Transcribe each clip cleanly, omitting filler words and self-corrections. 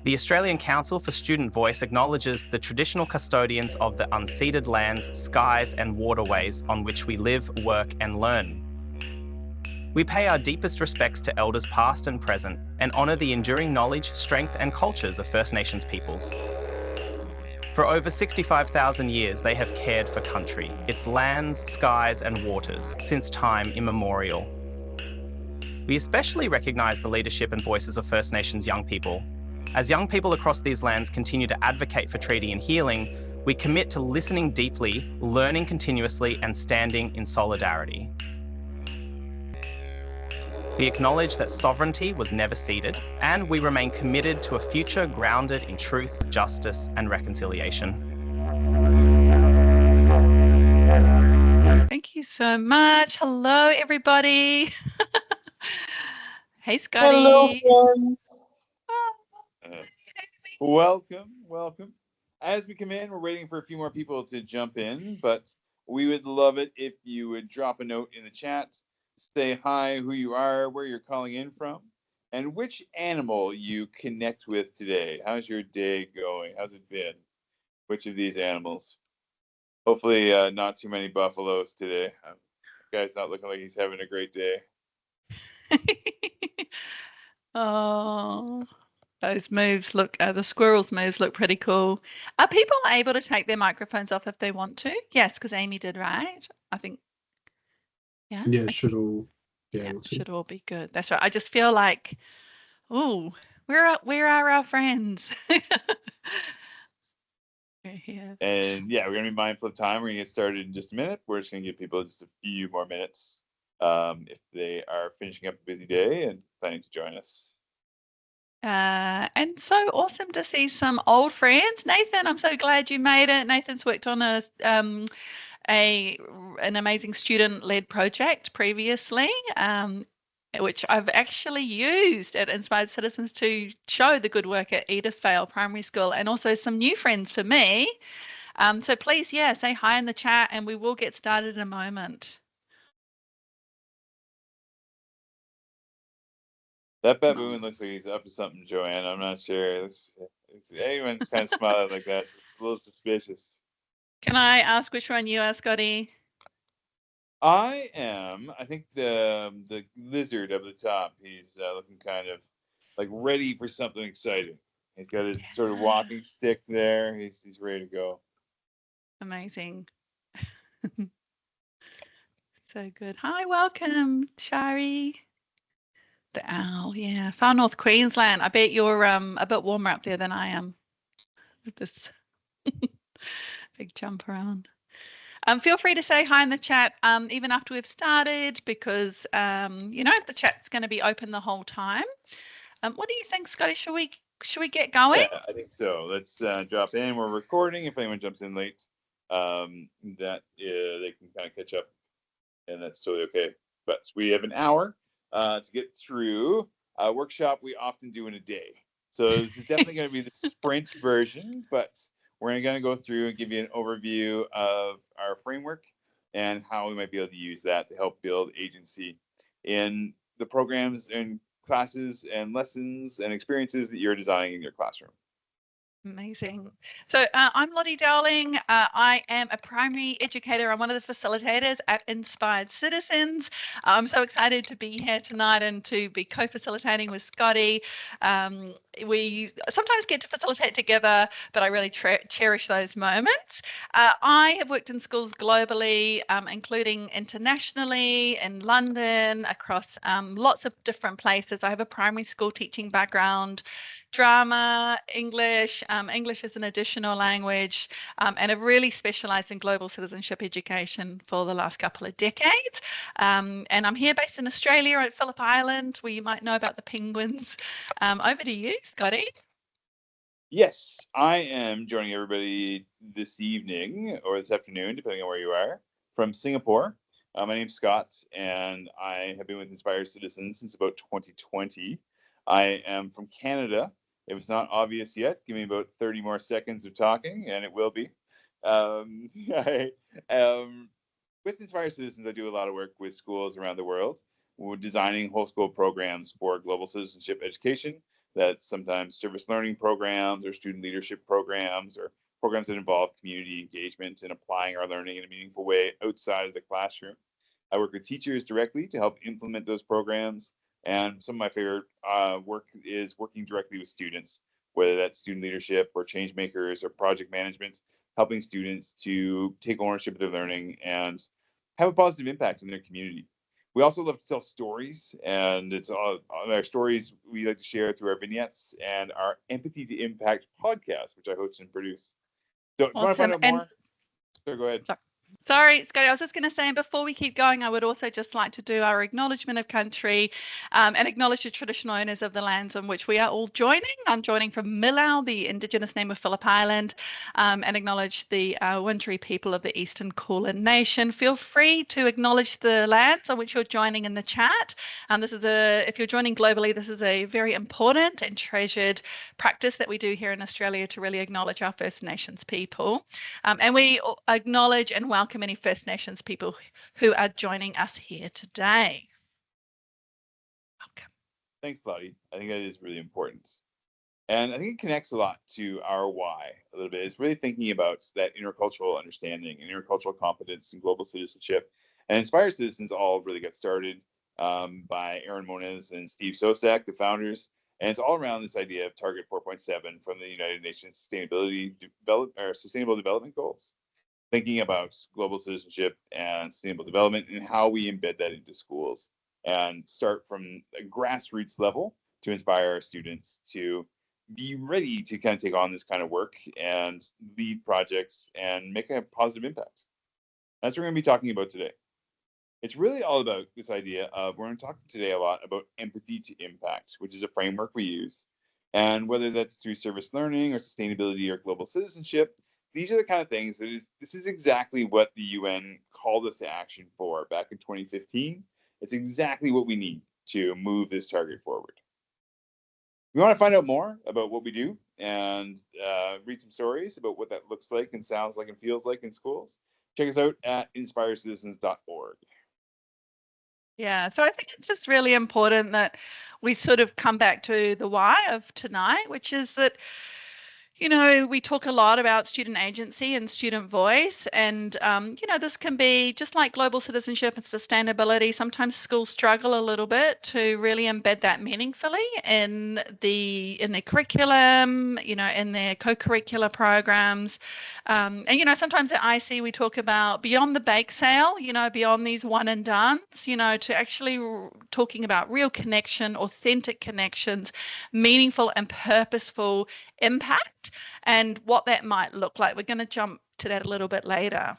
The Australian Council for Student Voice acknowledges the traditional custodians of the unceded lands, skies, and waterways on which we live, work, and learn. We pay our deepest respects to elders past and present and honour the enduring knowledge, strength, and cultures of First Nations peoples. For over 65,000 years, they have cared for country, its lands, skies, and waters, since time immemorial. We especially recognise the leadership and voices of First Nations young people. As young people across these lands continue to advocate for treaty and healing, we commit to listening deeply, learning continuously, and standing in solidarity. We acknowledge that sovereignty was never ceded, and we remain committed to a future grounded in truth, justice, and reconciliation. Thank you so much. Hello, everybody. Hey, Scotty. Hello, friends. Welcome. As we come in, we're waiting for a few more people to jump in, but we would love it if you would drop a note in the chat, say hi, who you are, where you're calling in from, and which animal you connect with today. How's your day going? How's it been? Which of these animals? Hopefully not too many buffaloes today. The guy's not looking like he's having a great day. Oh, those moves look, the squirrels' moves look pretty cool. Are people able to take their microphones off if they want to? Yes, because Amy did, right? I think. Yeah. Yeah, it okay. should all be Yeah, able to. should all be good. That's right. I just feel like, oh, where are our friends? We're here. And yeah, we're gonna be mindful of time. We're gonna get started in just a minute. We're just gonna give people just a few more minutes if they are finishing up a busy day and planning to join us. And so awesome to see some old friends. Nathan, I'm so glad you made it. Nathan's worked on an amazing student-led project previously, which I've actually used at Inspired Citizens to show the good work at Edithvale Primary School, and also some new friends for me. So please, say hi in the chat, and we will get started in a moment. That baboon looks like he's up to something, Joanne. I'm not sure. Anyone's kind of smiling like that. It's a little suspicious. Can I ask which one you are, Scotty? I think the lizard up the top. He's looking kind of like ready for something exciting. He's got his sort of walking stick there. He's ready to go. Amazing. So good. Hi, welcome, Shari. The owl, yeah. Far North Queensland. I bet you're a bit warmer up there than I am with this big jump around. Feel free to say hi in the chat even after we've started, because the chat's going to be open the whole time. What do you think, Scotty? Should we get going? Yeah, I think so. Let's drop in. We're recording. If anyone jumps in late, that they can kind of catch up, and that's totally okay. But we have an hour to get through a workshop we often do in a day. So this is definitely going to be the sprint version, but we're going to go through and give you an overview of our framework and how we might be able to use that to help build agency in the programs and classes and lessons and experiences that you're designing in your classroom. Amazing. So I'm Lottie Dowling. I am a primary educator. I'm one of the facilitators at Inspired Citizens. I'm so excited to be here tonight and to be co-facilitating with Scotty. We sometimes get to facilitate together, but I really cherish those moments. I have worked in schools globally, including internationally, in London, across lots of different places. I have a primary school teaching background, drama, English, English as an additional language, and have really specialized in global citizenship education for the last couple of decades. And I'm here based in Australia at Phillip Island, where you might know about the penguins. Over to you, Scotty. Yes, I am joining everybody this evening or this afternoon, depending on where you are, from Singapore. My name's Scott, and I have been with Inspired Citizens since about 2020. I am from Canada. If it's not obvious yet, give me about 30 more seconds of talking, and it will be. With Inspired Citizens, I do a lot of work with schools around the world. We're designing whole school programs for global citizenship education. That's sometimes service learning programs or student leadership programs or programs that involve community engagement and applying our learning in a meaningful way outside of the classroom. I work with teachers directly to help implement those programs. And some of my favorite work is working directly with students, whether that's student leadership or change makers or project management, helping students to take ownership of their learning and have a positive impact in their community. We also love to tell stories, and it's all our stories we like to share through our vignettes and our Empathy to Impact podcast, which I host and produce. So, if you want to find Awesome. out And more, so go ahead. sorry, Scotty, I was just going to say, and before we keep going, I would also just like to do our acknowledgement of country and acknowledge the traditional owners of the lands on which we are all joining. I'm joining from Millau, the Indigenous name of Phillip Island, and acknowledge the Wurundjeri people of the Eastern Kulin Nation. Feel free to acknowledge the lands on which you're joining in the chat. If you're joining globally, this is a very important and treasured practice that we do here in Australia to really acknowledge our First Nations people. And we acknowledge and welcome any First Nations people who are joining us here today. Welcome. Thanks, Lottie. I think that is really important. And I think it connects a lot to our why a little bit. It's really thinking about that intercultural understanding and intercultural competence and global citizenship. And Inspire Citizens all really got started by Aaron Moniz and Steve Sostak, the founders. And it's all around this idea of Target 4.7 from the United Nations Sustainable Development Goals, thinking about global citizenship and sustainable development and how we embed that into schools and start from a grassroots level to inspire our students to be ready to kind of take on this kind of work and lead projects and make a positive impact. That's what we're going to be talking about today. It's really all about this idea of we're going to talk today a lot about empathy to impact, which is a framework we use. And whether that's through service learning or sustainability or global citizenship, these are the kind of things this is exactly what the UN called us to action for back in 2015. It's exactly what we need to move this target forward. If you want to find out more about what we do and read some stories about what that looks like and sounds like and feels like in schools, check us out at inspirecitizens.org. Yeah, so I think it's just really important that we sort of come back to the why of tonight, which is that we talk a lot about student agency and student voice, and this can be just like global citizenship and sustainability. Sometimes schools struggle a little bit to really embed that meaningfully in their curriculum, in their co-curricular programs, and sometimes at IC we talk about beyond the bake sale, beyond these one and dones, to actually talking about real connection, authentic connections, meaningful and purposeful impact and what that might look like. We're going to jump to that a little bit later.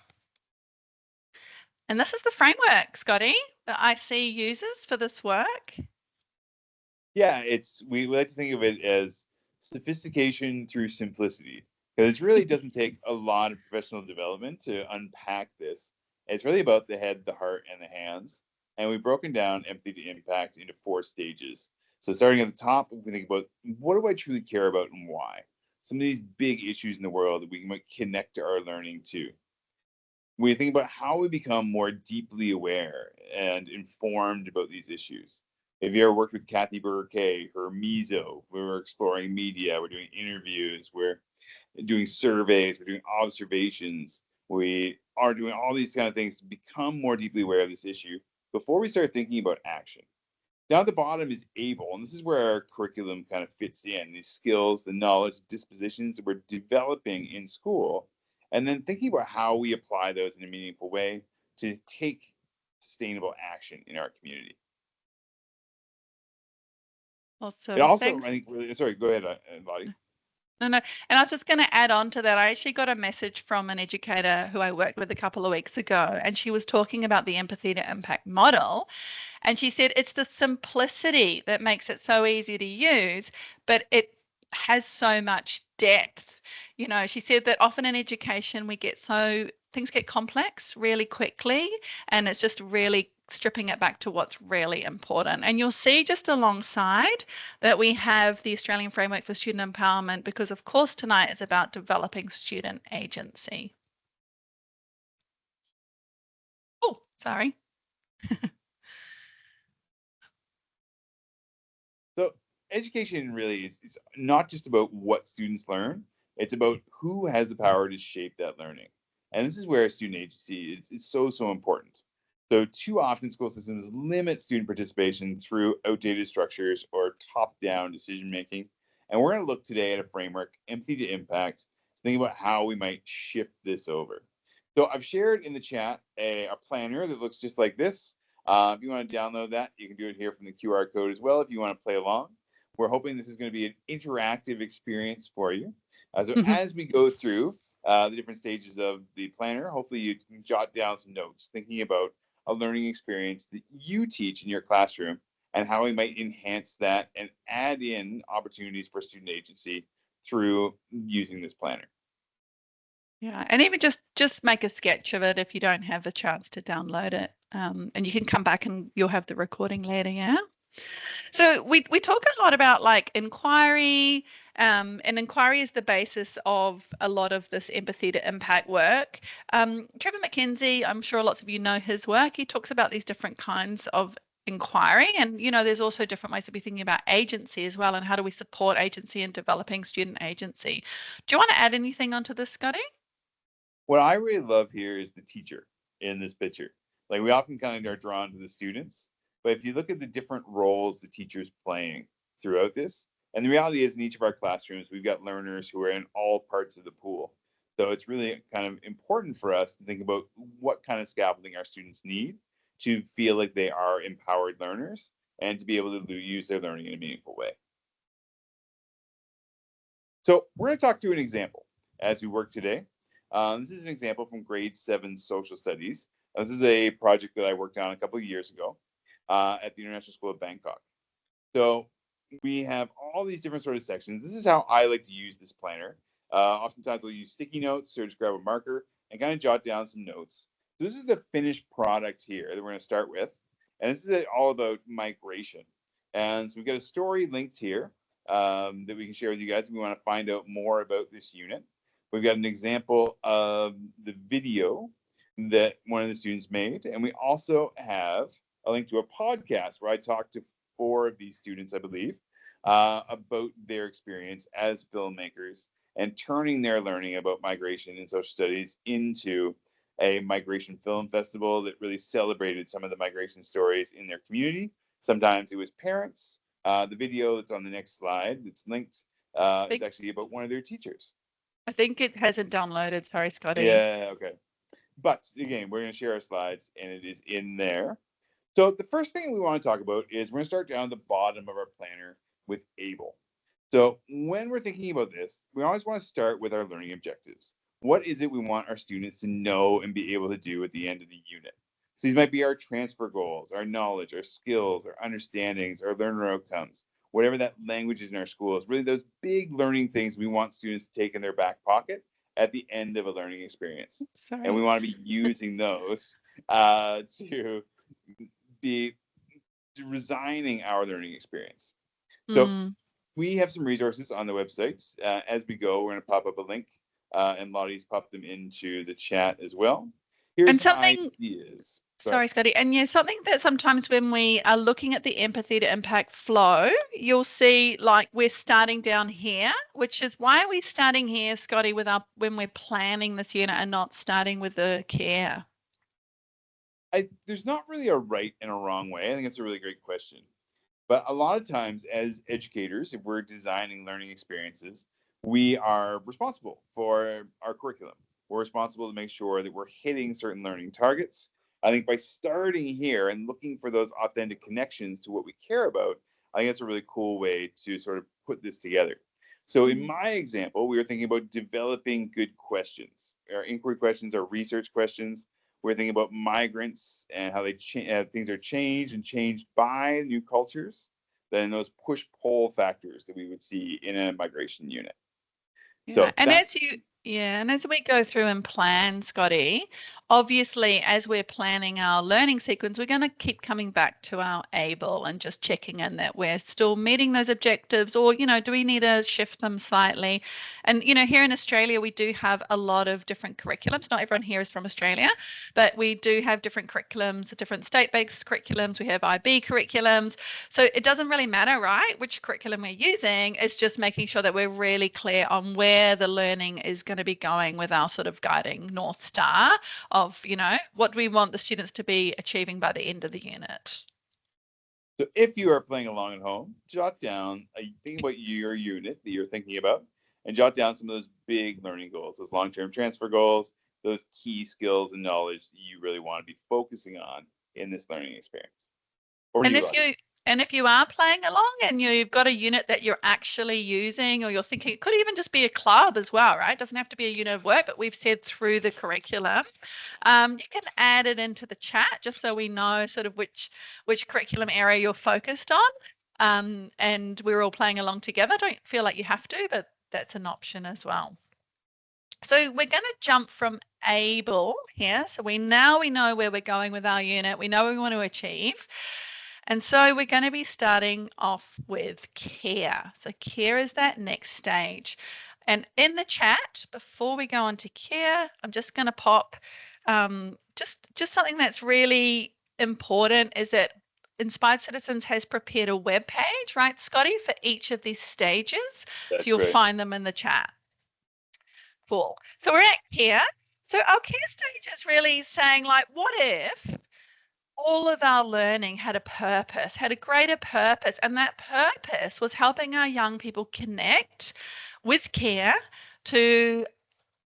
And this is the framework, Scotty, that IC uses for this work. Yeah, we like to think of it as sophistication through simplicity, because it really doesn't take a lot of professional development to unpack this. It's really about the head, the heart, and the hands. And we've broken down empathy to impact into 4 stages. So starting at the top, we think about what do I truly care about and why? Some of these big issues in the world that we might connect our learning to. We think about how we become more deeply aware and informed about these issues. If you ever worked with Kathy Burke, her MISO, we were exploring media, we're doing interviews, we're doing surveys, we're doing observations, we are doing all these kind of things to become more deeply aware of this issue before we start thinking about action. Down at the bottom is able, and this is where our curriculum kind of fits in, these skills, the knowledge, dispositions that we're developing in school, and then thinking about how we apply those in a meaningful way to take sustainable action in our community. Awesome. It also, Thanks. I think, sorry, go ahead, Lottie. No. And I was just going to add on to that. I actually got a message from an educator who I worked with a couple of weeks ago, and she was talking about the empathy to impact model. And she said it's the simplicity that makes it so easy to use, but it has so much depth. She said that often in education things get complex really quickly, and it's just really stripping it back to what's really important. And you'll see just alongside that we have the Australian Framework for Student Empowerment, because of course tonight is about developing student agency. Oh, sorry. So education really is not just about what students learn, it's about who has the power to shape that learning. And this is where student agency is so important. So too often school systems limit student participation through outdated structures or top-down decision making. And we're going to look today at a framework, empathy to impact, to think about how we might shift this over. So I've shared in the chat a planner that looks just like this. If you want to download that, you can do it here from the QR code as well if you want to play along. We're hoping this is going to be an interactive experience for you. So as we go through the different stages of the planner, hopefully you can jot down some notes thinking about a learning experience that you teach in your classroom and how we might enhance that and add in opportunities for student agency through using this planner. Yeah, and even just make a sketch of it if you don't have a chance to download it, and you can come back and you'll have the recording later. Yeah. So we talk a lot about like inquiry, and inquiry is the basis of a lot of this empathy to impact work. Trevor McKenzie, I'm sure lots of you know his work. He talks about these different kinds of inquiry, and there's also different ways to be thinking about agency as well, and how do we support agency in developing student agency. Do you want to add anything onto this, Scotty? What I really love here is the teacher in this picture. Like we often kind of are drawn to the students, but if you look at the different roles the teacher's playing throughout this, and the reality is in each of our classrooms, we've got learners who are in all parts of the pool. So it's really kind of important for us to think about what kind of scaffolding our students need to feel like they are empowered learners and to be able to use their learning in a meaningful way. So we're going to talk through an example as we work today. This is an example from grade 7 social studies. This is a project that I worked on a couple of years ago at the International School of Bangkok. So we have all these different sort of sections. This is how I like to use this planner. Oftentimes we'll use sticky notes or just grab a marker and kind of jot down some notes. So this is the finished product here that we're going to start with. And this is all about migration. And so we've got a story linked here that we can share with you guys if we want to find out more about this unit. We've got an example of the video that one of the students made. And we also have a link to a podcast where I talked to 4 of these students, I believe, about their experience as filmmakers and turning their learning about migration and social studies into a migration film festival that really celebrated some of the migration stories in their community. Sometimes it was parents. The video that's on the next slide that's linked is actually about one of their teachers. I think it hasn't downloaded. Sorry, Scotty. Yeah, okay. But again, we're going to share our slides and it is in there. So the first thing we want to talk about is we're going to start down the bottom of our planner with ABLE. So when we're thinking about this, we always want to start with our learning objectives. What is it we want our students to know and be able to do at the end of the unit? So these might be our transfer goals, our knowledge, our skills, our understandings, our learner outcomes, whatever that language is in our schools, really those big learning things we want students to take in their back pocket at the end of a learning experience. Sorry. And we want to be using those to be designing our learning experience. So we have some resources on the website. As we go, we're going to pop up a link, and Lottie's popped them into the chat as well. Here's some ideas. Sorry, Scotty. And yeah, something that sometimes when we are looking at the empathy to impact flow, you'll see like we're starting down here, which is why are we starting here, Scotty, when we're planning this unit and not starting with the care? There's not really a right and a wrong way. I think it's a really great question. But a lot of times as educators, if we're designing learning experiences, we are responsible for our curriculum. We're responsible to make sure that we're hitting certain learning targets. I think by starting here and looking for those authentic connections to what we care about, I think that's a really cool way to sort of put this together. So in my example, we were thinking about developing good questions. Our inquiry questions are research questions. We're thinking about migrants and how they things are changed and changed by new cultures. Then those push-pull factors that we would see in a migration unit. Yeah. So and Yeah, and as we go through and plan, Scotty, obviously, as we're planning our learning sequence, we're going to keep coming back to our ABLE and just checking in that we're still meeting those objectives, or, do we need to shift them slightly? And, here in Australia, we do have a lot of different curriculums. Not everyone here is from Australia, but we do have different curriculums, different state-based curriculums. We have IB curriculums. So it doesn't really matter, right, which curriculum we're using. It's just making sure that we're really clear on where the learning is going to be going with our sort of guiding North Star of, what we want the students to be achieving by the end of the unit. So if you are playing along at home, jot down, think about your unit that you're thinking about, and jot down some of those big learning goals, those long-term transfer goals, those key skills and knowledge that you really want to be focusing on in this learning experience. Or And you, if you and if you are playing along and you've got a unit that you're actually using, or you're thinking, it could even just be a club as well, right? It doesn't have to be a unit of work, but we've said through the curriculum. You can add it into the chat just so we know sort of which curriculum area you're focused on. And we're all playing along together. Don't feel like you have to, but that's an option as well. So we're going to jump from ABLE here. So we know where we're going with our unit. We know what we want to achieve. And so we're going to be starting off with care. So care is that next stage. And in the chat, before we go on to care, I'm just going to pop just something that's really important is that Inspired Citizens has prepared a web page, right, Scotty, for each of these stages. That's so you'll great. find them in the chat. Cool. So we're at care. So our care stage is really saying, like, what if all of our learning had a purpose, had a greater purpose, and that purpose was helping our young people connect with care to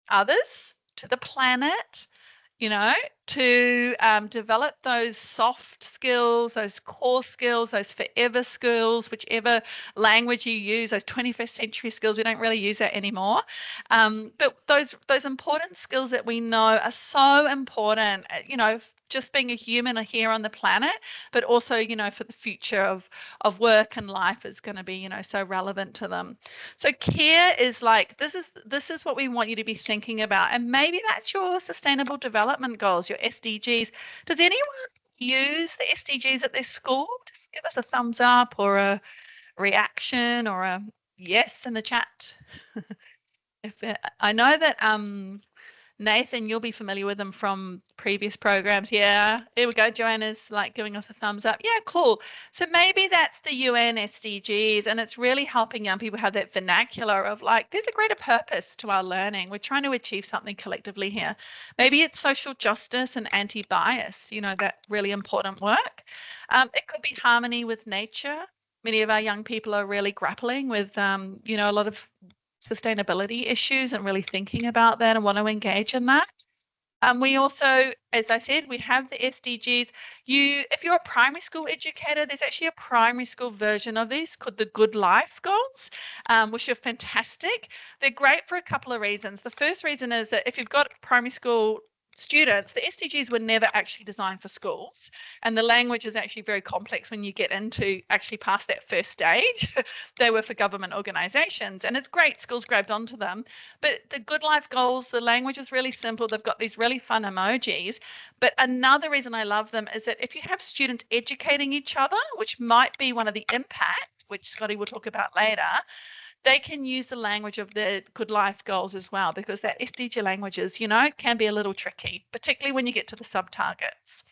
others, to the planet, to develop those soft skills, those core skills, those forever skills, whichever language you use, those 21st century skills. We don't really use that anymore. But those important skills that we know are so important, just being a human here on the planet, but also, for the future of work and life is going to be, so relevant to them. So care is like, this is what we want you to be thinking about. And maybe that's your sustainable development goals, your SDGs. Does anyone use the SDGs at their school? Just give us a thumbs up or a reaction or a yes in the chat. I know that Nathan, you'll be familiar with them from previous programs. Yeah, here we go. Joanna's like giving us a thumbs up. Yeah, cool. So maybe that's the UN SDGs, and it's really helping young people have that vernacular of like, there's a greater purpose to our learning. We're trying to achieve something collectively here. Maybe it's social justice and anti-bias, that really important work. It could be harmony with nature. Many of our young people are really grappling with, a lot of sustainability issues and really thinking about that and want to engage in that. We also, as I said, we have the SDGs. If you're a primary school educator, there's actually a primary school version of these called the Good Life Goals, which are fantastic. They're great for a couple of reasons. The first reason is that if you've got primary school students, the SDGs were never actually designed for schools, and the language is actually very complex when you get into actually past that first stage. They were for government organizations, and it's great, schools grabbed onto them. But the Good Life Goals, the language is really simple. They've got these really fun emojis. But another reason I love them is that if you have students educating each other, which might be one of the impacts, which Scotty will talk about later, they can use the language of the Good Life Goals as well, because that SDG languages, can be a little tricky, particularly when you get to the sub-targets.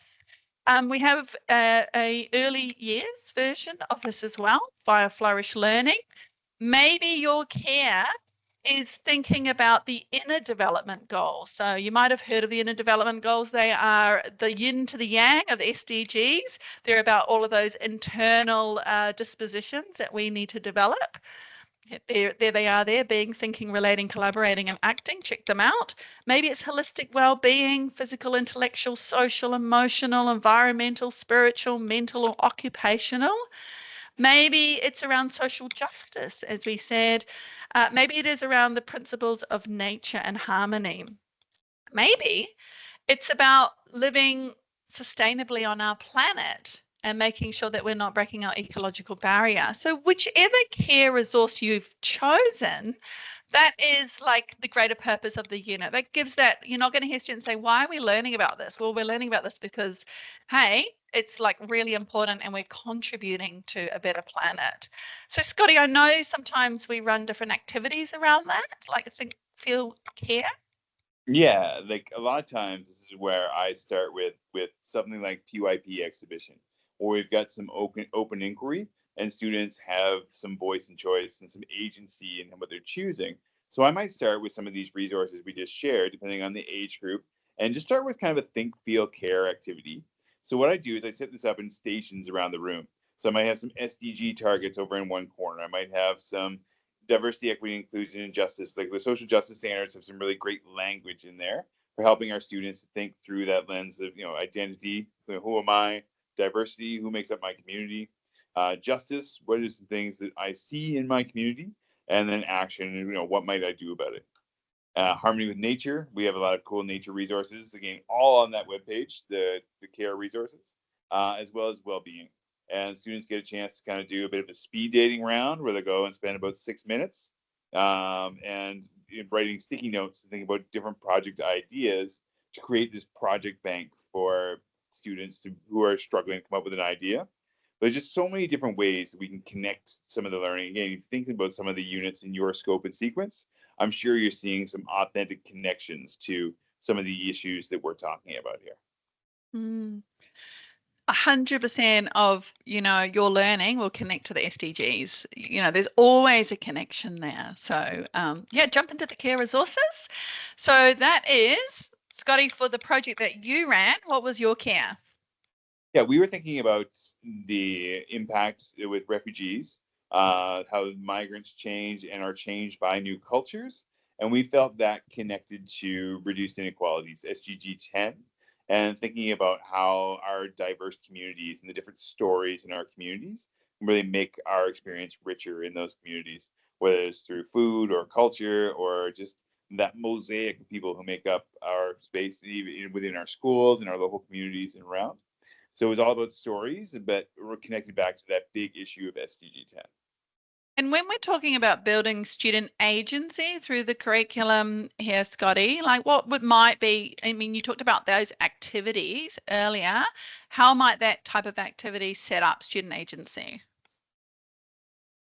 We have a early years version of this as well via Flourish Learning. Maybe your care is thinking about the inner development goals. So you might have heard of the inner development goals. They are the yin to the yang of the SDGs. They're about all of those internal dispositions that we need to develop. There they are there, being, thinking, relating, collaborating, and acting. Check them out. Maybe it's holistic well-being, physical, intellectual, social, emotional, environmental, spiritual, mental, or occupational. Maybe it's around social justice, as we said. Maybe it is around the principles of nature and harmony. Maybe it's about living sustainably on our planet and making sure that we're not breaking our ecological barrier. So whichever care resource you've chosen, that is like the greater purpose of the unit. That gives that, you're not going to hear students say, why are we learning about this? Well, we're learning about this because, hey, it's like really important and we're contributing to a better planet. So Scotty, I know sometimes we run different activities around that, like feel care. Yeah, like a lot of times this is where I start with something like PYP exhibition, where we've got some open inquiry and students have some voice and choice and some agency in what they're choosing. So I might start with some of these resources we just shared, depending on the age group, and just start with kind of a think, feel, care activity. So what I do is I set this up in stations around the room. So I might have some SDG targets over in one corner. I might have some diversity, equity, inclusion, and justice. Like the social justice standards have some really great language in there for helping our students to think through that lens of, identity, who am I, diversity, who makes up my community, justice, what are some things that I see in my community, and then action, what might I do about it. Harmony with nature, we have a lot of cool nature resources, again, all on that webpage, the care resources, as well as well-being. And students get a chance to kind of do a bit of a speed dating round where they go and spend about 6 minutes and writing sticky notes and thinking about different project ideas to create this project bank for students who are struggling to come up with an idea. But there's just so many different ways that we can connect some of the learning. Again, if you think about some of the units in your scope and sequence, I'm sure you're seeing some authentic connections to some of the issues that we're talking about here. Mm. 100% of your learning will connect to the SDGs. There's always a connection there. So yeah, jump into the care resources. So that is Scotty, for the project that you ran. What was your care? Yeah, we were thinking about the impact with refugees, how migrants change and are changed by new cultures. And we felt that connected to reduced inequalities, SGG 10, and thinking about how our diverse communities and the different stories in our communities really make our experience richer in those communities, whether it's through food or culture or just that mosaic of people who make up our space, even within our schools and our local communities and around. So it was all about stories, but we're connected back to that big issue of SDG 10. And when we're talking about building student agency through the curriculum here, Scotty, like what might be, I mean, you talked about those activities earlier. How might that type of activity set up student agency?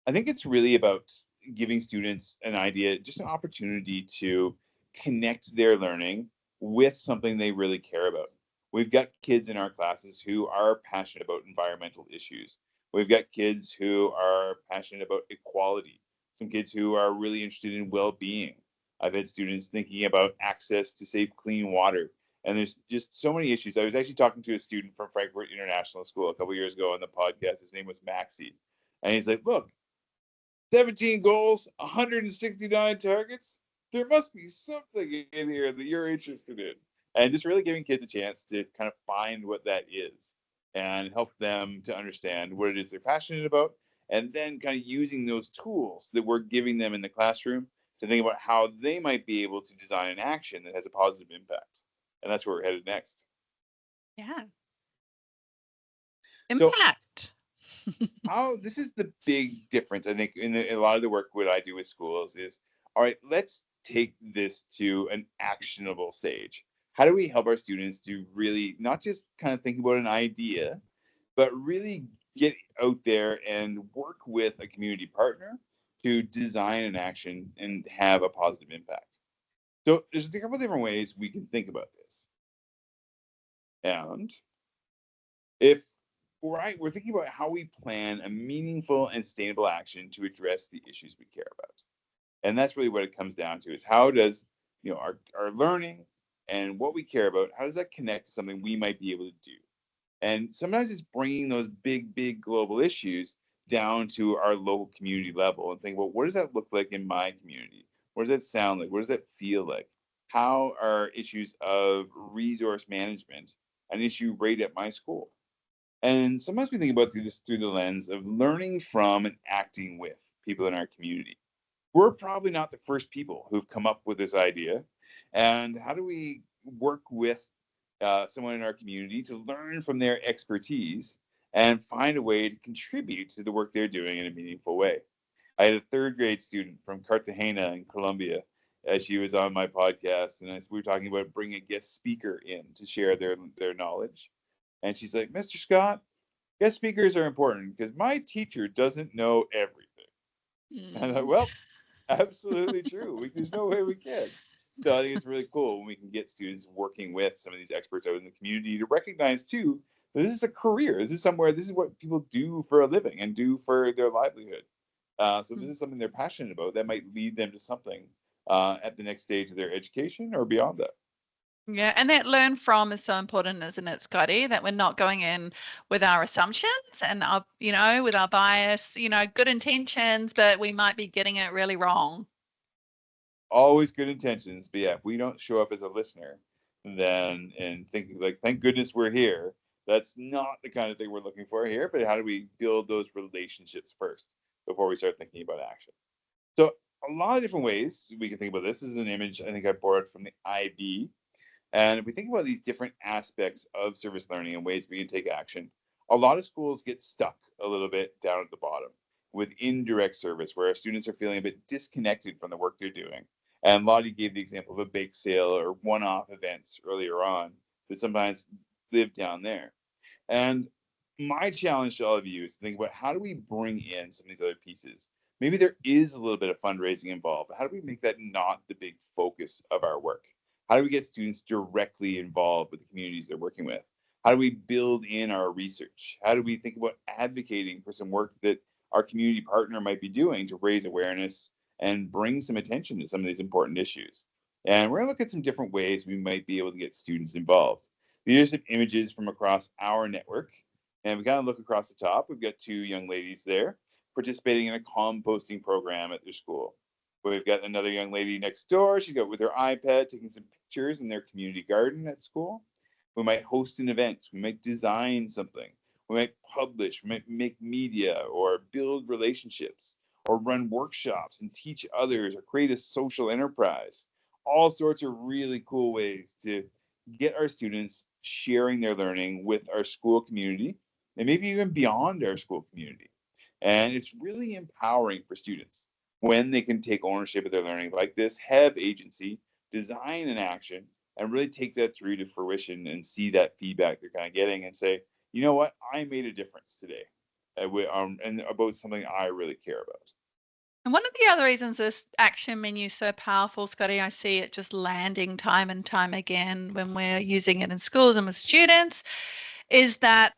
I think it's really about giving students an idea, just an opportunity to connect their learning with something they really care about. We've got kids in our classes who are passionate about environmental issues. We've got kids who are passionate about equality, some kids who are really interested in well being. I've had students thinking about access to safe, clean water. And there's just so many issues. I was actually talking to a student from Frankfurt International School a couple years ago on the podcast. His name was Maxie. And he's like, look, 17 goals, 169 targets. There must be something in here that you're interested in. And just really giving kids a chance to kind of find what that is and help them to understand what it is they're passionate about. And then kind of using those tools that we're giving them in the classroom to think about how they might be able to design an action that has a positive impact. And that's where we're headed next. Yeah. So Impact. how this is the big difference, I think, in a lot of the work what I do with schools is, all right, let's take this to an actionable stage. How do we help our students to really not just kind of think about an idea, but really get out there and work with a community partner to design an action and have a positive impact? So there's a couple different ways we can think about this. And if right, we're thinking about how we plan a meaningful and sustainable action to address the issues we care about. And that's really what it comes down to is how does, our learning and what we care about, how does that connect to something we might be able to do? And sometimes it's bringing those big global issues down to our local community level and think, well, what does that look like in my community? What does that sound like? What does that feel like? How are issues of resource management an issue right at my school? And sometimes we think about this through the lens of learning from and acting with people in our community. We're probably not the first people who've come up with this idea. And how do we work with someone in our community to learn from their expertise and find a way to contribute to the work they're doing in a meaningful way. I had a third grade student from Cartagena in Colombia. She was on my podcast, and we were talking about bringing a guest speaker in to share their knowledge. And she's like, Mr. Scott, guest speakers are important because my teacher doesn't know everything. And I'm like, Mm. well, absolutely true. There's no way we can. So I think it's really cool when we can get students working with some of these experts out in the community to recognize too that this is a career. This is what people do for a living and do for their livelihood. So this is something they're passionate about that might lead them to something at the next stage of their education or beyond that. Yeah, and that learn from is so important, isn't it, Scotty? That we're not going in with our assumptions and our, with our bias, good intentions, but we might be getting it really wrong. Always good intentions, but yeah, if we don't show up as a listener, then and thinking like, thank goodness we're here. That's not the kind of thing we're looking for here. But how do we build those relationships first before we start thinking about action? So a lot of different ways we can think about this. This is an image I think I borrowed from the IB. And if we think about these different aspects of service learning and ways we can take action, a lot of schools get stuck a little bit down at the bottom with indirect service, where our students are feeling a bit disconnected from the work they're doing. And Lottie gave the example of a bake sale or one off events earlier on that sometimes live down there. And my challenge to all of you is to think about how do we bring in some of these other pieces? Maybe there is a little bit of fundraising involved, but how do we make that not the big focus of our work? How do we get students directly involved with the communities they're working with? How do we build in our research? How do we think about advocating for some work that our community partner might be doing to raise awareness and bring some attention to some of these important issues? And we're going to look at some different ways we might be able to get students involved. These are some images from across our network. And we kind of look across the top. We've got two young ladies there participating in a composting program at their school. We've got another young lady next door. She's got with her iPad taking some pictures in their community garden at school. We might host an event. We might design something. We might publish. We might make media or build relationships or run workshops and teach others or create a social enterprise. All sorts of really cool ways to get our students sharing their learning with our school community and maybe even beyond our school community. And it's really empowering for students when they can take ownership of their learning like this, have agency, design an action, and really take that through to fruition and see that feedback they're kind of getting and say, you know what, I made a difference today, and about something I really care about. And one of the other reasons this action menu is so powerful, Scotty, I see it just landing time and time again when we're using it in schools and with students, is that,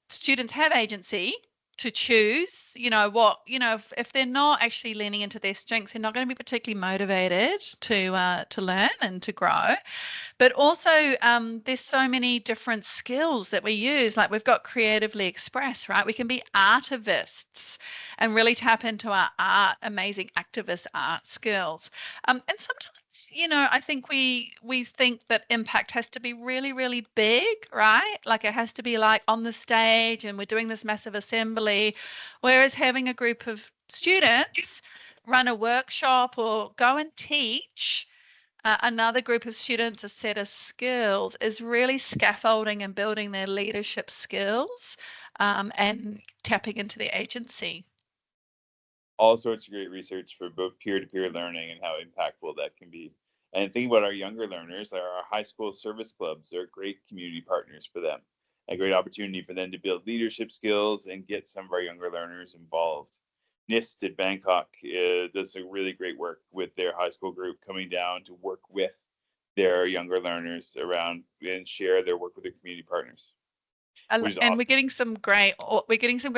students have agency to choose, if they're not actually leaning into their strengths, they're not going to be particularly motivated to learn and to grow. But also, there's so many different skills that we use. Like we've got creatively express, right? We can be artivists and really tap into our amazing activist art skills. And sometimes, I think we think that impact has to be really, really big, right? Like it has to be like on the stage and we're doing this massive assembly, whereas having a group of students run a workshop or go and teach another group of students a set of skills is really scaffolding and building their leadership skills and tapping into their agency. All sorts of great research for both peer-to-peer learning and how impactful that can be. And think about our younger learners, our high school service clubs are great community partners for them. A great opportunity for them to build leadership skills and get some of our younger learners involved. NIST at Bangkok does a really great work with their high school group coming down to work with their younger learners around and share their work with their community partners, which is And awesome. we're getting some great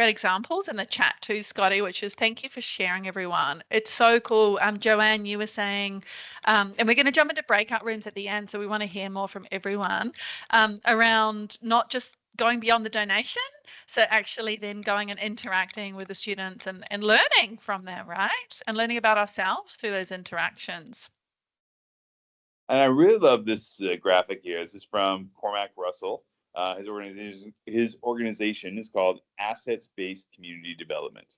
examples in the chat too, Scotty, which is thank you for sharing, everyone. It's so cool. Joanne, you were saying, and we're going to jump into breakout rooms at the end, so we want to hear more from everyone around not just going beyond the donation, so actually then going and interacting with the students and learning from them, right? And learning about ourselves through those interactions. And I really love this graphic here. This is from Cormac Russell. His organization is called Assets Based Community Development.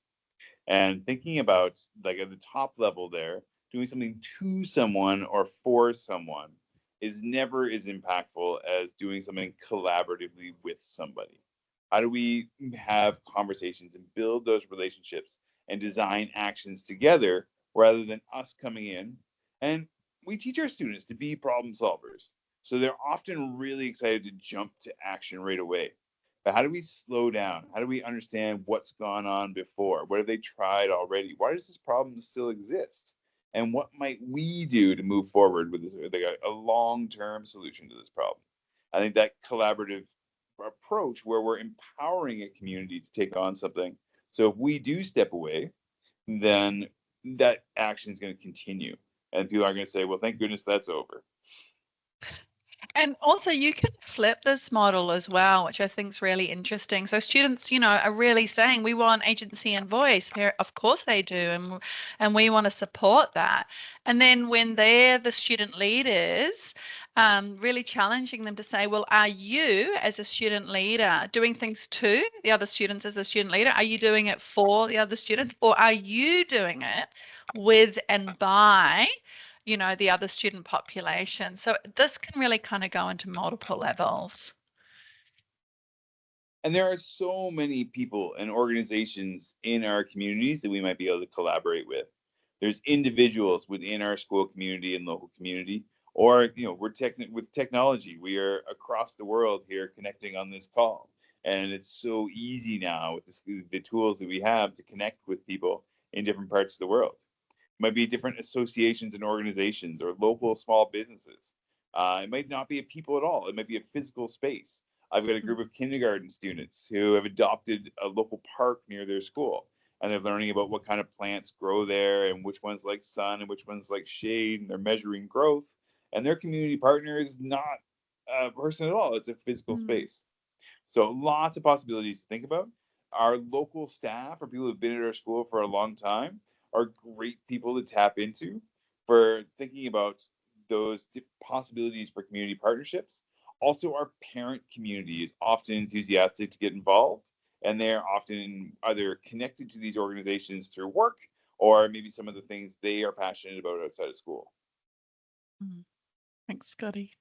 And thinking about like at the top level there, doing something to someone or for someone is never as impactful as doing something collaboratively with somebody. How do we have conversations and build those relationships and design actions together rather than us coming in? And we teach our students to be problem solvers. So they're often really excited to jump to action right away. But how do we slow down? How do we understand what's gone on before? What have they tried already? Why does this problem still exist? And what might we do to move forward with this, like a long-term solution to this problem? I think that collaborative approach where we're empowering a community to take on something. So if we do step away, then that action is going to continue. And people are going to say, well, thank goodness that's over. And also, you can flip this model as well, which I think is really interesting. So students, are really saying we want agency and voice. Here, of course they do, and we want to support that. And then when they're the student leaders, really challenging them to say, well, are you as a student leader doing things to the other students as a student leader? Are you doing it for the other students, or are you doing it with and by the other student population? So this can really kind of go into multiple levels. And there are so many people and organizations in our communities that we might be able to collaborate with. There's individuals within our school community and local community, or we're with technology. We are across the world here connecting on this call, and it's so easy now with the tools that we have to connect with people in different parts of the world. It might be different associations and organizations or local small businesses. It might not be a people at all. It might be a physical space. I've got a group of kindergarten students who have adopted a local park near their school, and they're learning about what kind of plants grow there and which ones like sun and which ones like shade, and they're measuring growth. And their community partner is not a person at all, it's a physical Mm. space. So lots of possibilities to think about. Our local staff or people who've been at our school for a long time are great people to tap into for thinking about those possibilities for community partnerships. Also, our parent community is often enthusiastic to get involved, and they're often either connected to these organizations through work or maybe some of the things they are passionate about outside of school. Thanks, Scotty.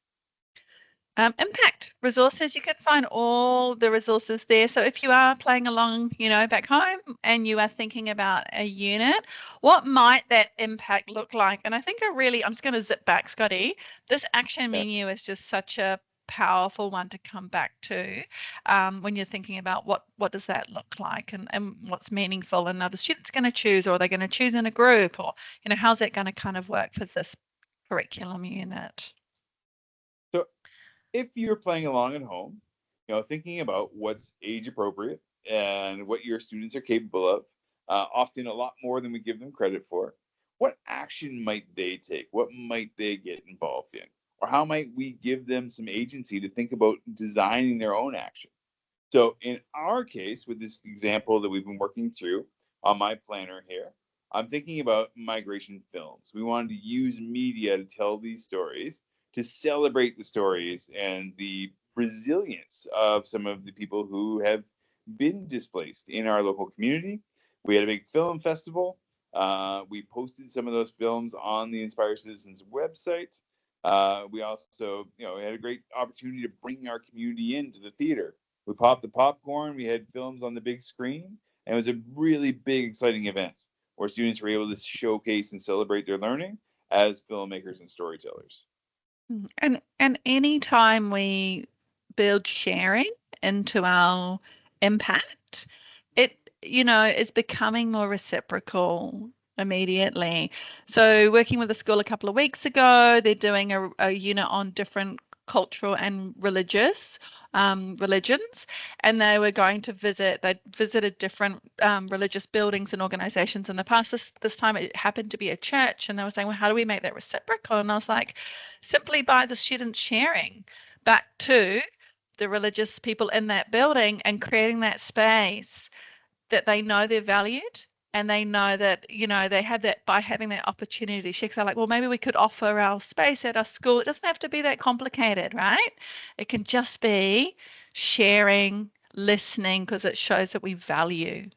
Impact resources, you can find all the resources there. So if you are playing along, back home and you are thinking about a unit, what might that impact look like? And I think I'm just going to zip back, Scotty. This action Yeah. menu is just such a powerful one to come back to when you're thinking about what does that look like, and what's meaningful, and are the students going to choose, or are they going to choose in a group, or how's that going to kind of work for this curriculum unit? So if you're playing along at home, thinking about what's age appropriate and what your students are capable of, often a lot more than we give them credit for. What action might they take? What might they get involved in? Or how might we give them some agency to think about designing their own action? So in our case, with this example that we've been working through on my planner here, I'm thinking about migration films. We wanted to use media to tell these stories, to celebrate the stories and the resilience of some of the people who have been displaced in our local community. We had a big film festival. We posted some of those films on the Inspire Citizens website. We also, had a great opportunity to bring our community into the theater. We popped the popcorn. We had films on the big screen, and it was a really big, exciting event where students were able to showcase and celebrate their learning as filmmakers and storytellers. And anytime we build sharing into our impact, it is becoming more reciprocal immediately. So working with a school a couple of weeks ago, they're doing a unit on different cultural and religions, and they visited different religious buildings and organizations in the past. This time it happened to be a church, and they were saying, well, how do we make that reciprocal? And I was like, simply by the students sharing back to the religious people in that building and creating that space that they know they're valued, and they know that they have that by having that opportunity to share. So like, well, maybe we could offer our space at our school. It doesn't have to be that complicated, right? It can just be sharing, listening, because it shows that we value.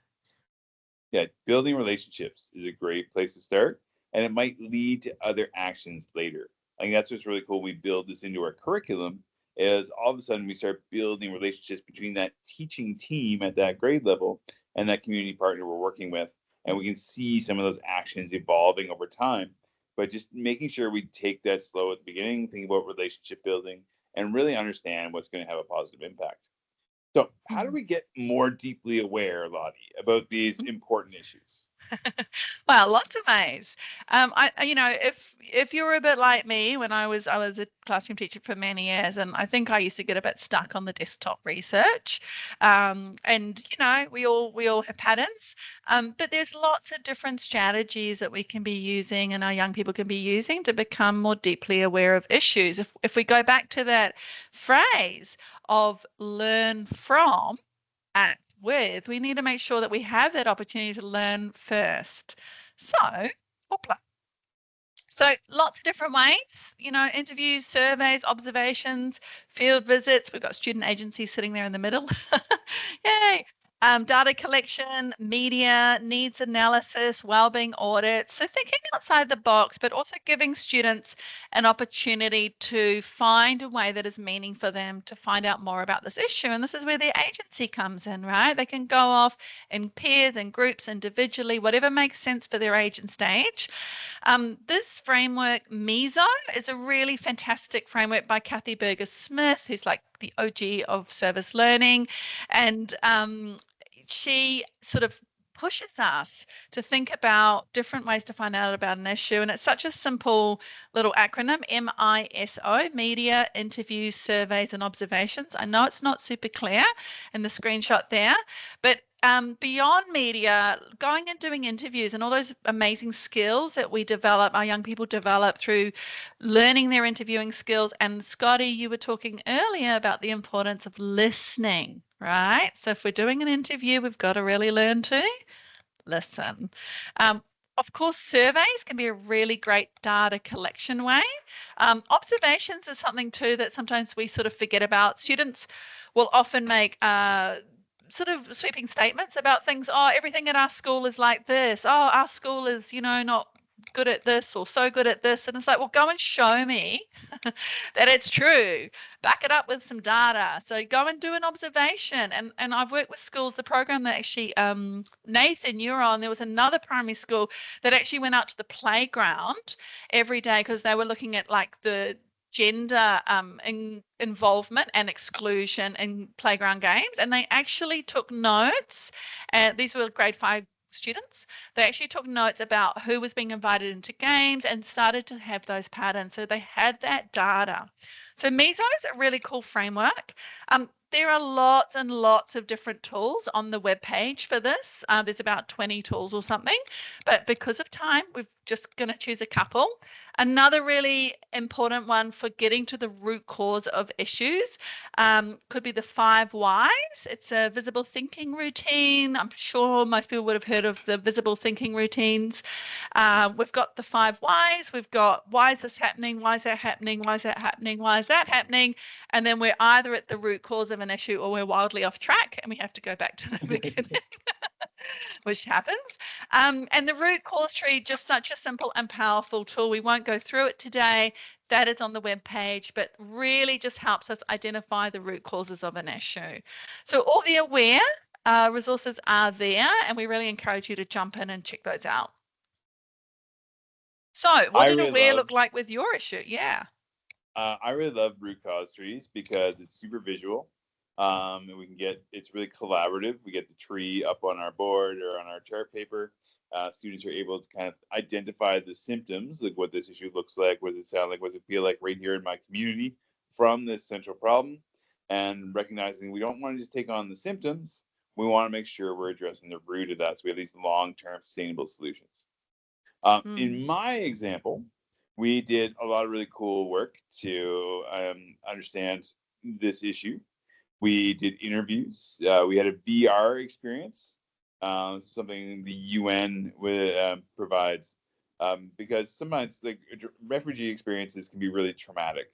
Yeah, building relationships is a great place to start, and it might lead to other actions later. I think that's what's really cool. We build this into our curriculum is all of a sudden we start building relationships between that teaching team at that grade level and that community partner we're working with. And we can see some of those actions evolving over time. But just making sure we take that slow at the beginning, think about relationship building, and really understand what's going to have a positive impact. So, how do Mm. we get more deeply aware, Lottie, about these important issues? Well, lots of ways. If you were a bit like me when I was a classroom teacher for many years, and I think I used to get a bit stuck on the desktop research. And we all have patterns, but there's lots of different strategies that we can be using, and our young people can be using to become more deeply aware of issues. If we go back to that phrase of learn from, act with, we need to make sure that we have that opportunity to learn first. So, opla. So lots of different ways, interviews, surveys, observations, field visits. We've got student agencies sitting there in the middle. Yay. Data collection, media, needs analysis, wellbeing audits. So thinking outside the box, but also giving students an opportunity to find a way that is meaning for them to find out more about this issue. And this is where the agency comes in, right? They can go off in pairs and groups, individually, whatever makes sense for their age and stage. This framework, MESO, is a really fantastic framework by Kathy Burgess Smith, who's like the OG of service learning. And she sort of pushes us to think about different ways to find out about an issue. And it's such a simple little acronym, MISO, media, interviews, surveys, and observations. I know it's not super clear in the screenshot there, but beyond media, going and doing interviews and all those amazing skills that we develop, our young people develop through learning their interviewing skills. And Scotty, you were talking earlier about the importance of listening, right? So if we're doing an interview, we've got to really learn to listen. Um, of course, surveys can be a really great data collection way. Observations is something too that sometimes we sort of forget about. Students will often make sort of sweeping statements about things. Oh, everything at our school is like this. Oh, our school is, not good at this or so good at this. And it's like, well, go and show me that it's true. Back it up with some data. So go and do an observation. And I've worked with schools. The program that actually Nathan, you're on, there was another primary school that actually went out to the playground every day because they were looking at like the gender involvement and exclusion in playground games, and they actually took notes. And these were grade 5 students. They actually took notes about who was being invited into games and started to have those patterns. So they had that data. So MESO is a really cool framework. There are lots and lots of different tools on the webpage for this. There's about 20 tools or something, but because of time, we're just going to choose a couple. Another really important one for getting to the root cause of issues could be the 5 whys. It's a visible thinking routine. I'm sure most people would have heard of the visible thinking routines. We've got the 5 whys. We've got why is this happening? Why is that happening? Why is that happening? Why is that happening? And then we're either at the root cause of an issue or we're wildly off track and we have to go back to the beginning. Which happens. And the root cause tree, just such a simple and powerful tool. We won't go through it today. That is on the web page, but really just helps us identify the root causes of an issue. So all the aware resources are there, and we really encourage you to jump in and check those out. So what did aware look like with your issue? Yeah. I really love root cause trees because it's super visual. And it's really collaborative. We get the tree up on our board or on our chart paper. Students are able to kind of identify the symptoms, like what this issue looks like, what does it sound like, what does it feel like right here in my community from this central problem, and recognizing we don't want to just take on the symptoms. We want to make sure we're addressing the root of that so we have these long-term sustainable solutions. In my example, we did a lot of really cool work to understand this issue. We did interviews. We had a VR experience, something the UN provides, because sometimes like refugee experiences can be really traumatic,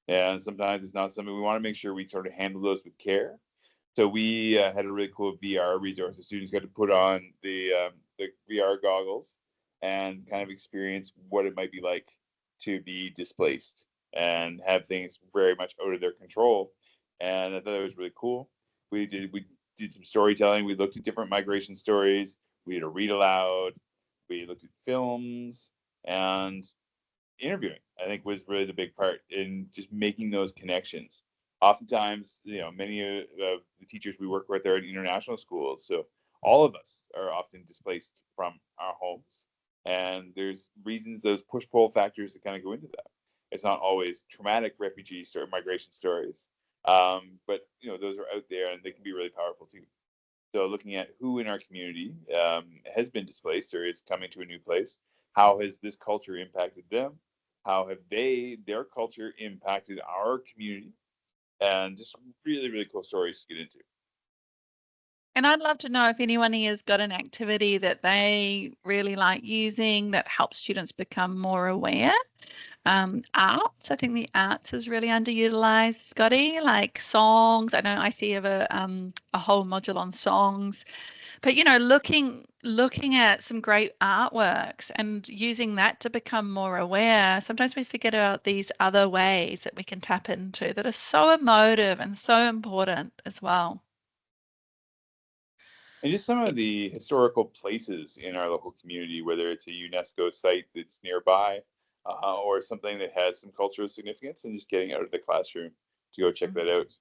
and sometimes it's not something we want to make sure we sort of handle those with care. So we had a really cool VR resource. The students got to put on the VR goggles and kind of experience what it might be like to be displaced and have things very much out of their control. And I thought it was really cool. We did some storytelling. We looked at different migration stories. We had a read aloud. We looked at films, and interviewing, I think, was really the big part in just making those connections. Oftentimes, many of the teachers we work with are in international schools, so all of us are often displaced from our homes, and there's reasons, those push-pull factors that kind of go into that. It's not always traumatic refugee or migration stories, but those are out there, and they can be really powerful too. So looking at who in our community has been displaced or is coming to a new place, how has this culture impacted them? How have their culture impacted our community? And just really, really cool stories to get into. And I'd love to know if anyone here has got an activity that they really like using that helps students become more aware. Arts, I think the arts is really underutilized, Scotty, like songs. I know I see you have a whole module on songs, but looking at some great artworks and using that to become more aware. Sometimes we forget about these other ways that we can tap into that are so emotive and so important as well. And just some of the historical places in our local community, whether it's a UNESCO site that's nearby or something that has some cultural significance, and just getting out of the classroom to go check that out.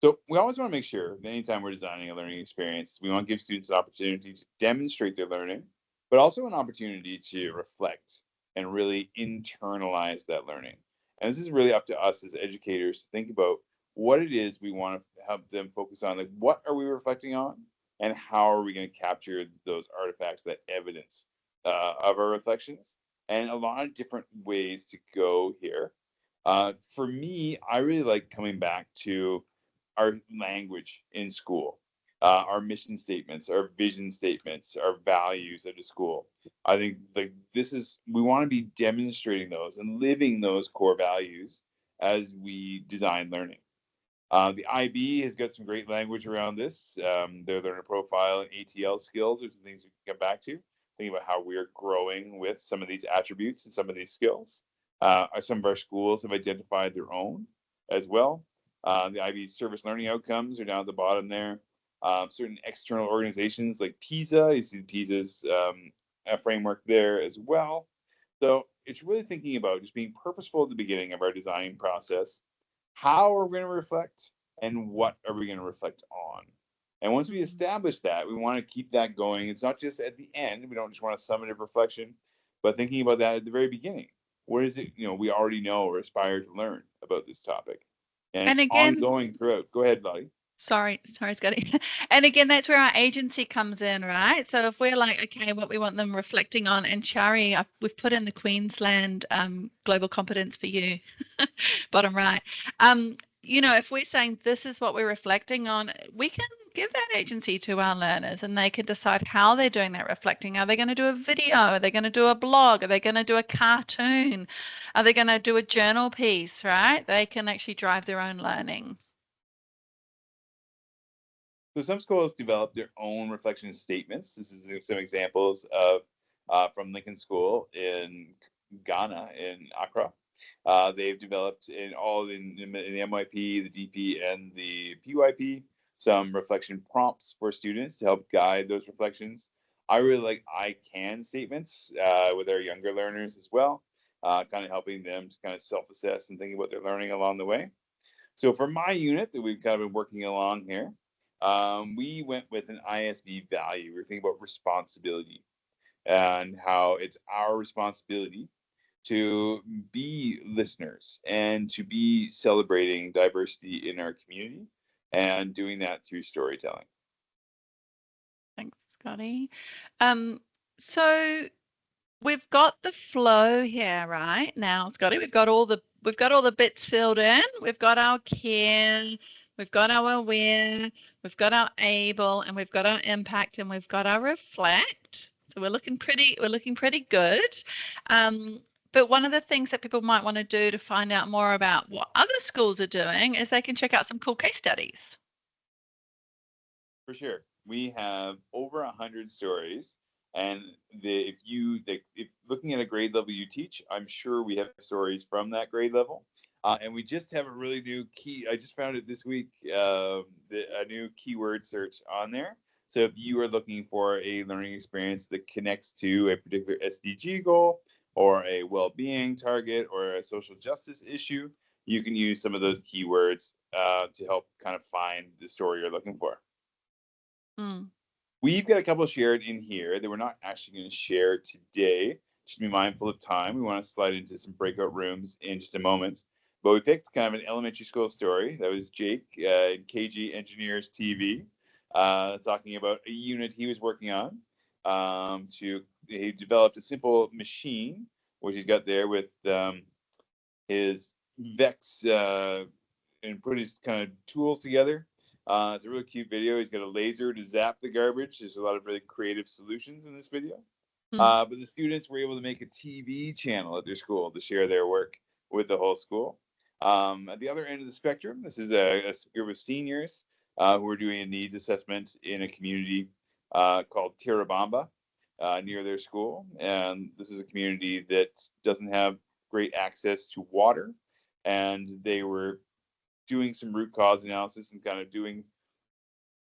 So we always want to make sure that anytime we're designing a learning experience, we want to give students an opportunity to demonstrate their learning, but also an opportunity to reflect and really internalize that learning. And this is really up to us as educators to think about what it is we want to help them focus on. Like, what are we reflecting on, and how are we going to capture those artifacts, that evidence of our reflections? And a lot of different ways to go here. For me, I really like coming back to our language in school, our mission statements, our vision statements, our values at a school. I think we want to be demonstrating those and living those core values as we design learning. The IB has got some great language around this. Their learner profile and ATL skills are some things we can come back to. Thinking about how we're growing with some of these attributes and some of these skills. Some of our schools have identified their own as well. The IB service learning outcomes are down at the bottom there. Certain external organizations like PISA, you see PISA's framework there as well. So it's really thinking about just being purposeful at the beginning of our design process. How are we going to reflect, and what are we going to reflect on? And once we establish that, we want to keep that going. It's not just at the end. We don't just want a summative reflection, but thinking about that at the very beginning. What is it we already know or aspire to learn about this topic? And And it's again, ongoing throughout. Go ahead, Lottie. sorry, Scotty. And again, that's where our agency comes in, right? So if we're like, okay, what we want them reflecting on, and Shari, we've put in the Queensland Global Competence for You, bottom right. If we're saying this is what we're reflecting on, we can give that agency to our learners, and they can decide how they're doing that reflecting. Are they going to do a video? Are they going to do a blog? Are they going to do a cartoon? Are they going to do a journal piece, right? They can actually drive their own learning. So some schools develop their own reflection statements. This is some examples of from Lincoln School in Ghana, in Accra. They've developed in the MYP, the DP, and the PYP some reflection prompts for students to help guide those reflections. I really like I can statements with our younger learners as well, kind of helping them to kind of self-assess and think about their learning along the way. So for my unit that we've kind of been working along here, we went with an ISB value. We're thinking about responsibility and how it's our responsibility to be listeners and to be celebrating diversity in our community, and doing that through storytelling. Thanks, Scotty. So we've got the flow here right now, Scotty. We've got all the bits filled in. We've got our care, we've got our aware, we've got our able, and we've got our impact, and we've got our reflect. So we're looking pretty good. But one of the things that people might want to do to find out more about what other schools are doing is they can check out some cool case studies. For sure. We have over 100 stories And if looking at a grade level you teach, I'm sure we have stories from that grade level. And we just have a really new key. I just found it this week, a new keyword search on there. So if you are looking for a learning experience that connects to a particular SDG goal or a well-being target or a social justice issue, you can use some of those keywords to help kind of find the story you're looking for. Mm. We've got a couple shared in here that we're not actually going to share today. Just be mindful of time. We want to slide into some breakout rooms in just a moment. But we picked kind of an elementary school story. That was Jake in KG Engineers TV, talking about a unit he was working on. He developed a simple machine, which he's got there with his Vex and put his kind of tools together. It's a really cute video. He's got a laser to zap the garbage. There's a lot of really creative solutions in this video. But the students were able to make a TV channel at their school to share their work with the whole school. At the other end of the spectrum, this is a group of seniors who are doing a needs assessment in a community called Tirabamba near their school. And this is a community that doesn't have great access to water. And they were doing some root cause analysis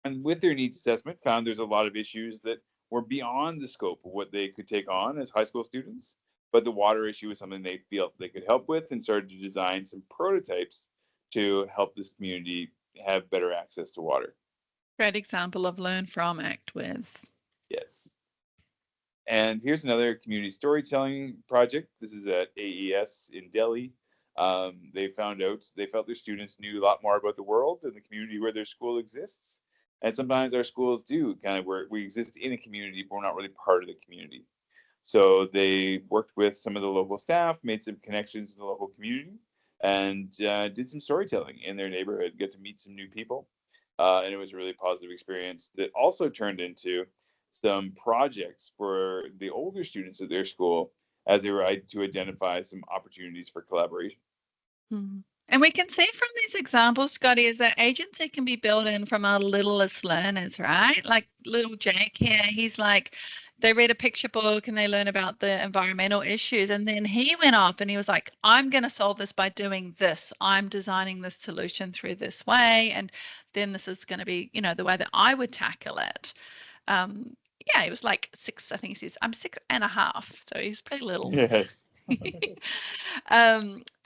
and with their needs assessment, found there's a lot of issues that were beyond the scope of what they could take on as high school students. But the water issue was something they felt they could help with, and started to design some prototypes to help this community have better access to water. Great example of learn from, act with. Yes. And here's another community storytelling project. This is at AES in Delhi. They felt their students knew a lot more about the world and the community where their school exists. And sometimes our schools do kind of where we exist in a community, but we're not really part of the community. So they worked with some of the local staff, made some connections in the local community, and did some storytelling in their neighborhood, get to meet some new people. And it was a really positive experience that also turned into some projects for the older students at their school as they were to identify some opportunities for collaboration. And we can see from these examples, Scotty, is that agency can be built in from our littlest learners, right? Like little Jake here, he's like, they read a picture book and they learn about the environmental issues. And then he went off and he was like, I'm going to solve this by doing this. I'm designing this solution through this way. And then this is going to be, the way that I would tackle it. Yeah, he was like 6, I think he says, I'm 6.5. So he's pretty little. Yes.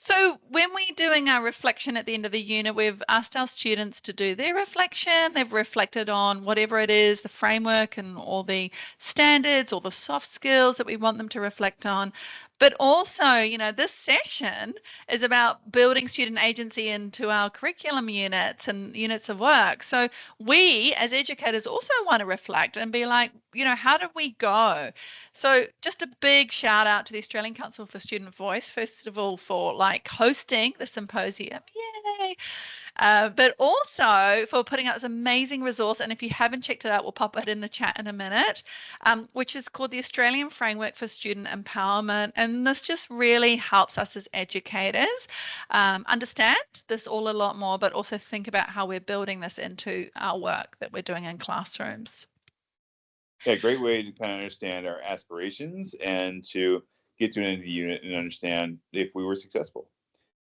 So when we're doing our reflection at the end of the unit, we've asked our students to do their reflection. They've reflected on whatever it is, the framework and all the standards, all the soft skills that we want them to reflect on. But also, this session is about building student agency into our curriculum units and units of work. So we as educators also want to reflect and be like, how did we go? So just a big shout out to the Australian Council for Student Voice, first of all, for hosting the symposium. Yay! But also for putting out this amazing resource. And if you haven't checked it out, we'll pop it in the chat in a minute, which is called the Australian Framework for Student Empowerment. And this just really helps us as educators understand this all a lot more, but also think about how we're building this into our work that we're doing in classrooms. Yeah, great way to kind of understand our aspirations and to get to an end of the unit and understand if we were successful.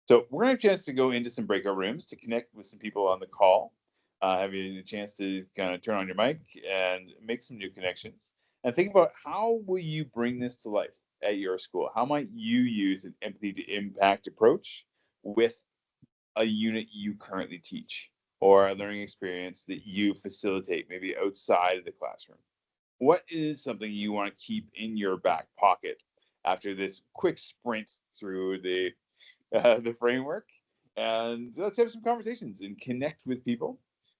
So we're going to have a chance to go into some breakout rooms to connect with some people on the call, having a chance to kind of turn on your mic and make some new connections. And think about how will you bring this to life at your school? How might you use an empathy to impact approach with a unit you currently teach or a learning experience that you facilitate, maybe outside of the classroom? What is something you want to keep in your back pocket after this quick sprint through the framework? And let's have some conversations and connect with people.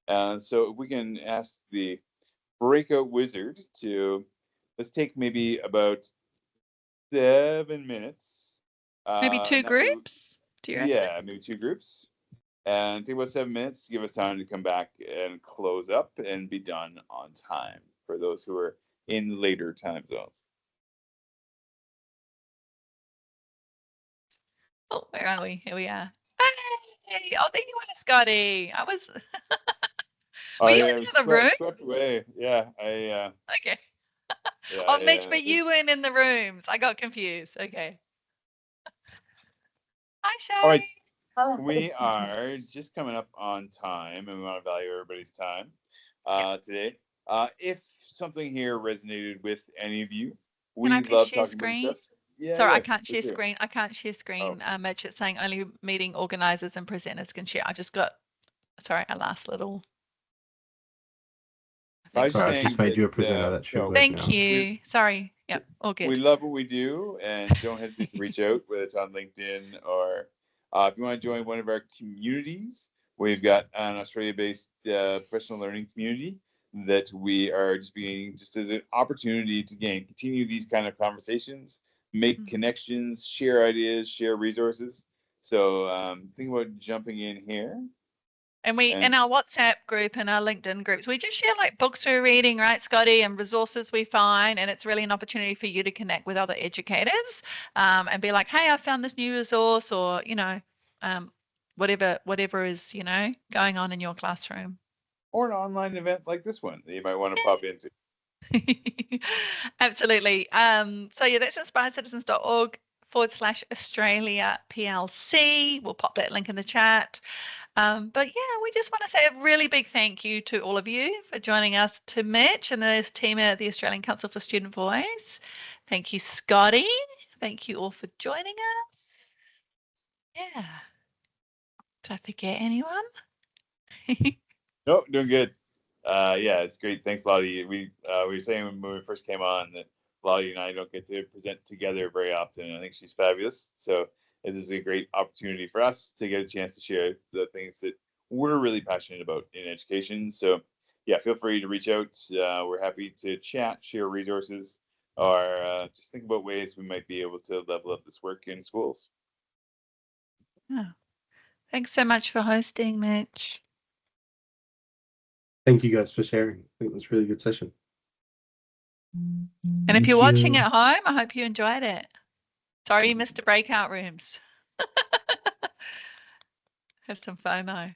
So if we can ask the breakout wizard let's take maybe about 7 minutes. Maybe 2 groups? Do you reckon? Yeah, maybe 2 groups. And take about 7 minutes to give us time to come back and close up and be done on time for those who are in later time zones. Oh, where are we? Here we are. Hey! Oh, there you are, Scotty. Were you in the other room? Swept away. Yeah, Okay. Yeah, Oh, Mitch, yeah. but you weren't in the rooms. I got confused. Okay. Hi, Shay. All right. We are just coming up on time, and we want to value everybody's time today. If something here resonated with any of you, Can I we please love share talking about screen? stuff. Yeah, Sorry, yeah, I can't for share sure. screen. I can't share screen. Oh. Mitch, it's saying only meeting organizers and presenters can share. I just got, sorry, a last little. I was Sorry, I've saying just made that, you a presenter. That should work Thank now. you. Sorry. Yep, all We good. love what we do, and don't hesitate to reach out, whether it's on LinkedIn or if you want to join one of our communities. We've got an Australia-based professional learning community that we are just being just as an opportunity to continue these kind of conversations, make connections, share ideas, share resources. So think about jumping in here. And we, in our WhatsApp group and our LinkedIn groups, we just share like books we're reading, right, Scotty, and resources we find. And it's really an opportunity for you to connect with other educators and be like, hey, I found this new resource, or, whatever is, going on in your classroom. Or an online event like this one that you might want to pop into. Absolutely. So yeah, that's inspiredcitizens.org/Australia PLC. We'll pop that link in the chat. But yeah, we just want to say a really big thank you to all of you for joining us, to Mitch and the team at the Australian Council for Student Voice. Thank you, Scotty. Thank you all for joining us. Yeah. Did I forget anyone? No, doing good. Yeah, it's great. Thanks, Lottie. We were saying when we first came on that Lottie and I don't get to present together very often. I think she's fabulous. So this is a great opportunity for us to get a chance to share the things that we're really passionate about in education. So yeah, feel free to reach out. We're happy to chat, share resources, or just think about ways we might be able to level up this work in schools. Oh. Thanks so much for hosting, Mitch. Thank you guys for sharing. I think it was a really good session. And if you're watching at home, I hope you enjoyed it. Sorry you missed the breakout rooms. Have some FOMO.